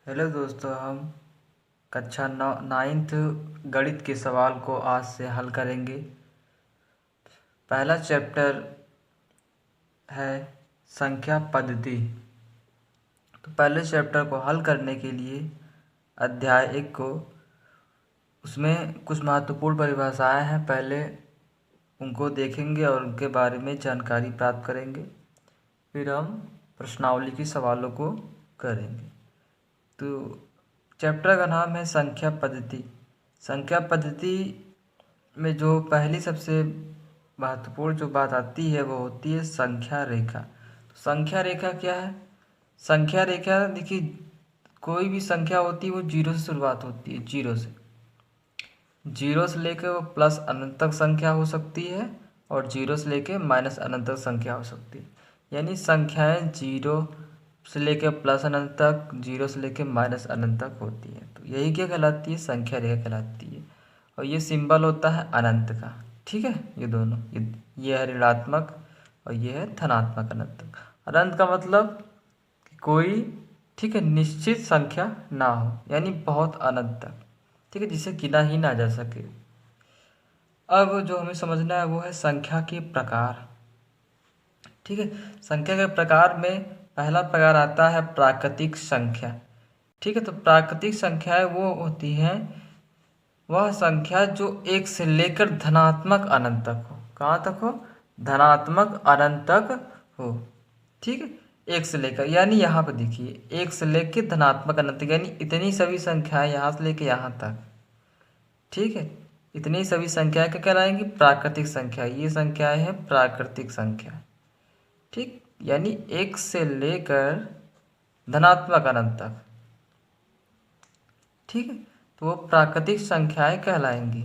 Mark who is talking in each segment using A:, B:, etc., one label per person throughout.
A: Hello दोस्तों, हम कक्षा नाइन्थ गणित के सवाल को आज से हल करेंगे। पहला चैप्टर है संख्या पद्धति। तो पहले चैप्टर को हल करने के लिए अध्याय 1 को उसमें कुछ महत्वपूर्ण परिभाषाएं हैं, पहले उनको देखेंगे और उनके बारे में जानकारी प्राप्त करेंगे। फिर हम प्रश्नावली के सवालों को करेंगे। तो चैप्टर का नाम है संख्या पद्धति। संख्या पद्धति में जो पहली सबसे महत्वपूर्ण जो बात आती है वो होती है संख्या रेखा। तो संख्या रेखा क्या है? संख्या रेखा देखिए, कोई भी संख्या होती है वो जीरो से शुरुआत होती है। जीरो से लेकर वो प्लस अनंत तक संख्या हो सकती है और जीरो से लेकर माइनस अनंत तक संख्या हो सकती है। यानी संख्याएं जीरो से लेकर प्लस अनंत तक, जीरो से लेकर माइनस अनंत तक होती है। तो यही क्या कहलाती है? संख्या रेखा कहलाती है। और ये सिंबल होता है अनंत का। ठीक है, ये दोनों, ये है ऋणात्मक और ये है धनात्मक अनंत। अनंत का मतलब कि कोई, ठीक है, निश्चित संख्या ना हो, यानी बहुत अनंत तक, ठीक है, जिसे गिना ही ना जा सके। अब जो हमें समझना है वो है संख्या के प्रकार। ठीक है, संख्या के प्रकार में पहला प्रकार आता है प्राकृतिक संख्या। ठीक है, तो प्राकृतिक संख्याएं वो होती हैं, वह संख्या जो एक से लेकर धनात्मक अनंत तक हो। कहाँ तक हो? धनात्मक अनंत तक हो। ठीक है, एक से लेकर, यानी यहाँ पर देखिए, एक से लेकर धनात्मक अनंत तक, यानी इतनी सभी संख्याएं यहाँ से लेकर यहाँ तक। ठीक है, इतनी सभी संख्याएं क्या कहलाएंगी? प्राकृतिक संख्या। ये संख्याएं हैं प्राकृतिक संख्या। ठीक, यानी एक से लेकर धनात्मक अनंत तक। ठीक है, तो वो प्राकृतिक संख्याएं कहलाएंगी।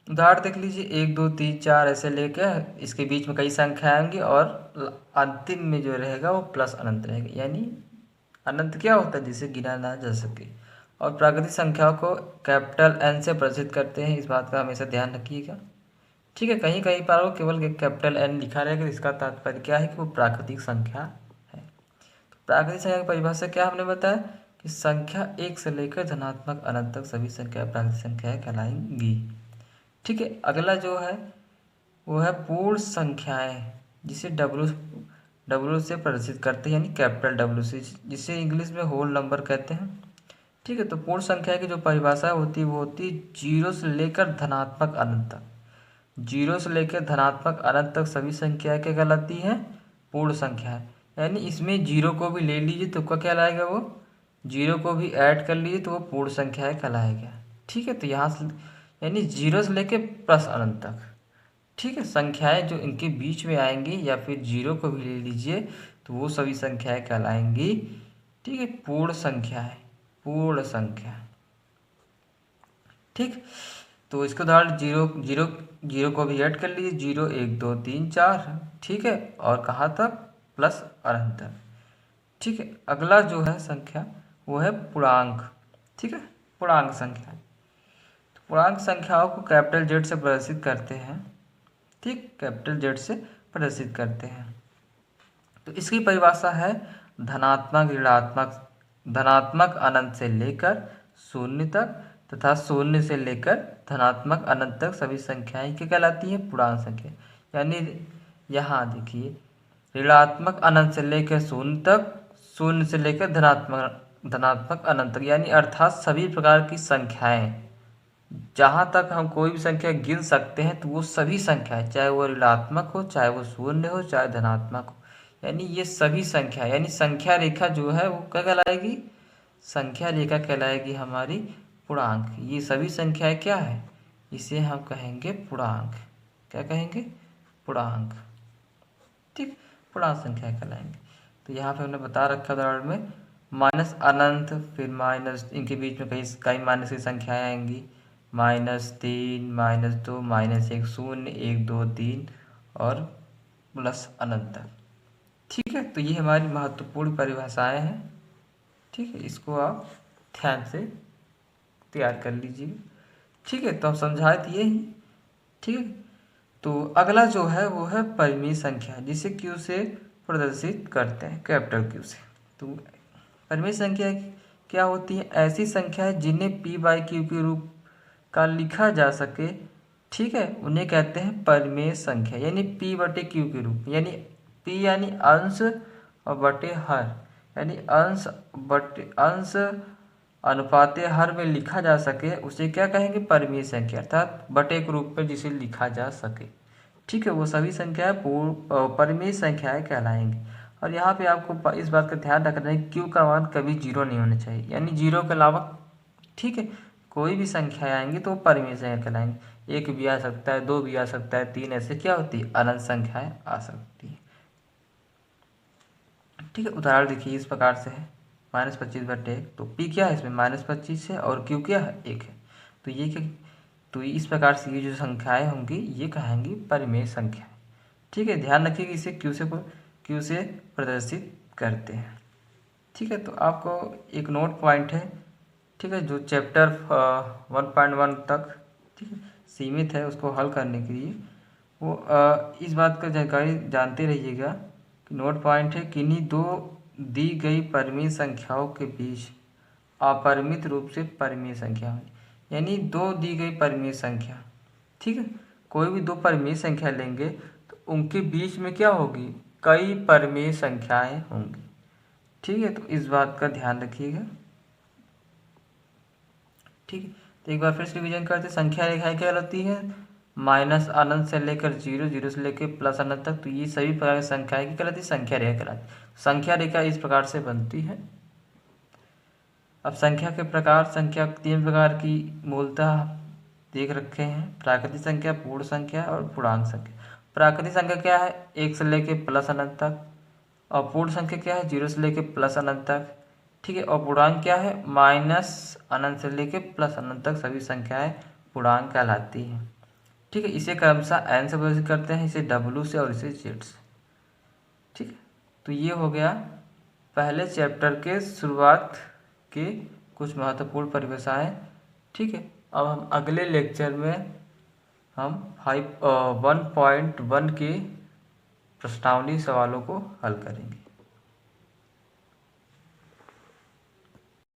A: उदाहरण देख लीजिए, 1 2 3 4 ऐसे लेकर इसके बीच में कई संख्याएं आएंगी और अंतिम में जो रहेगा वो प्लस अनंत रहेगा। यानी अनंत क्या होता है? जिसे गिना ना जा सके। और प्राकृतिक संख्याओं को कैपिटल एन से प्रदर्शित करते हैं, इस बात का हमेशा ध्यान रखिएगा। ठीक है, कहीं कहीं पर वो केवल कैपिटल एन लिखा रहेगा, इसका तात्पर्य क्या है कि वो प्राकृतिक संख्या है। तो प्राकृतिक संख्या की परिभाषा क्या हमने बताया कि संख्या एक से लेकर धनात्मक अनंत तक सभी संख्या प्राकृतिक संख्याएं कहलाएंगी। ठीक है, अगला जो है वो है पूर्ण संख्याएं, जिसे डब्ल्यू डब्ल्यू से प्रदर्शित करते हैं, यानी कैपिटल डब्ल्यू से, जिसे इंग्लिश में होल नंबर कहते हैं। ठीक है, तो पूर्ण संख्या की जो परिभाषा होती है वो होती है जीरो से लेकर धनात्मक अनंत तक। जीरो से लेकर धनात्मक अनंत तक सभी संख्याएं क्या कहलाती हैं? पूर्ण संख्या है। यानी इसमें जीरो को भी ले लीजिए तो क्या कहलाएगा? वो जीरो को भी ऐड कर लीजिए तो वो पूर्ण संख्याएं कहलाएगा। ठीक है, तो यहाँ से यानी जीरो से लेकर प्लस अनंत तक, ठीक है, संख्याएं जो इनके बीच में आएंगी या फिर जीरो को भी ले लीजिए तो वो सभी संख्याएं कहलाएंगी। ठीक है, पूर्ण संख्या है, पूर्ण संख्या। ठीक, तो इसके उदाहरण जीरो जीरो जीरो को भी ऐड कर लीजिए, 0 1 2 3 4। ठीक है, और कहाँ तक? प्लस अनंत तक। ठीक है, अगला जो है संख्या वो है पूर्णांक। ठीक है, पूर्णांक संख्या। तो पूर्णांक संख्याओं को कैपिटल जेड से प्रदर्शित करते हैं। ठीक, कैपिटल जेड से प्रदर्शित करते हैं। तो इसकी परिभाषा है धनात्मक ऋणात्मक, धनात्मक अनंत से लेकर शून्य तक तथा शून्य से लेकर धनात्मक अनंत तक सभी संख्याएं क्या कहलाती है? पूर्णांक संख्या। यानी यहाँ देखिए, ऋणात्मक अनंत से लेकर शून्य तक, शून्य से लेकर धनात्मक धनात्मक अनंत तक, यानी अर्थात सभी प्रकार की संख्याएं, जहाँ तक हम कोई भी संख्या गिन सकते हैं तो वो सभी संख्याएं, चाहे वो ऋणात्मक हो, चाहे वो शून्य हो, चाहे धनात्मक हो, यानी ये सभी संख्या, यानी संख्या रेखा जो है वो क्या कहलाएगी? संख्या रेखा कहलाएगी हमारी पूर्णांक। ये सभी संख्याएं क्या है? इसे हम कहेंगे पूर्णांक। क्या कहेंगे? पूर्णांक। ठीक, पूर्णांक संख्या कहलाएंगे। तो यहाँ पे हमने बता रखा उदाहरण में माइनस अनंत, फिर माइनस, इनके बीच में कई कई माइनस की संख्याएं आएंगी, -3 -2 -1 0 1 2 3 और प्लस अनंत तक। ठीक है, तो ये हमारी महत्वपूर्ण परिभाषाएं हैं। ठीक है, इसको आप ध्यान से तैयार कर लीजिए। ठीक है, तो हम समझाए दिए ही। ठीक है, तो अगला जो है वो है परिमेय संख्या, जिसे क्यू से प्रदर्शित करते हैं कैपिटल क्यू से। तो परिमेय संख्या क्या होती है? ऐसी संख्या है जिन्हें पी बाई क्यू के रूप का लिखा जा सके, ठीक है, उन्हें कहते हैं परिमेय संख्या, यानी पी बटे क्यू के रूप में, यानी पी यानी अंश और बटे हर, यानी अंश अनुपाते हर में लिखा जा सके उसे क्या कहेंगे? परिमेय संख्या, अर्थात बटे के रूप में जिसे लिखा जा सके, ठीक है, वो सभी संख्याएं परिमेय संख्याएं कहलाएंगी। और यहाँ पे आपको इस बात का ध्यान रखना है क्यू का मान कभी जीरो नहीं होना चाहिए, यानी जीरो के अलावा, ठीक है, कोई भी संख्याएं आएंगी तो वो परिमेय संख्या कहलाएंगी। एक भी आ सकता है, दो भी आ सकता है, तीन, ऐसे क्या होती है? अनंत संख्याएं आ सकती है, ठीक है। उदाहरण देखिए इस प्रकार से है -25/1, तो पी क्या है इसमें? -25 है और क्यू क्या है? 1 है। तो ये क्या, तो इस प्रकार से ये जो संख्याएं होंगी ये कहेंगी परिमेय संख्या, ठीक है। ध्यान रखिए कि इसे क्यू से प्रदर्शित करते हैं, ठीक है। तो आपको एक नोट पॉइंट है, ठीक है, जो चैप्टर 1.1 तक, ठीक है, सीमित है, उसको हल करने के लिए वो इस बात का जानकारी जानते रहिएगा। नोट पॉइंट है, किन्हीं दो दी गई परिमेय संख्याओं के बीच अपरिमित रूप से परिमेय संख्या होगी, यानी दो दी गई परिमेय संख्या, ठीक है, कोई भी दो परिमेय संख्या लेंगे तो उनके बीच में क्या होगी? कई परिमेय संख्याएं होंगी, ठीक है। तो इस बात का ध्यान रखिएगा, ठीक है। तो एक बार फिर से रिविजन करते, संख्या रेखाएं क्या रहती है? माइनस अनंत से लेकर जीरो, जीरो से लेकर प्लस अनंत तक, तो ये सभी प्रकार की संख्याएं की कहलाती है? संख्या रेखा कहलाती। संख्या रेखा इस प्रकार से बनती है। अब संख्या के प्रकार, संख्या 3 प्रकार की मूलतः देख रखे हैं, प्राकृतिक संख्या, पूर्ण संख्या और पूर्णांक संख्या। प्राकृतिक संख्या क्या है? 1 से लेकर प्लस अनंत तक। और पूर्ण संख्या क्या है? 0 से लेकर प्लस अनंत तक, ठीक है। और पूर्णांक क्या है? माइनस अनंत से लेकर प्लस अनंत तक सभी संख्याएं पूर्णांक कहलाती हैं, ठीक है। इसे क्रमशः n से प्रदर्शित करते हैं, इसे w से और इसे z से, ठीक है। तो ये हो गया पहले चैप्टर के शुरुआत के कुछ महत्वपूर्ण परिभाषाएं, ठीक है। अब हम अगले लेक्चर में हम 1.1 के प्रश्नावली सवालों को हल करेंगे।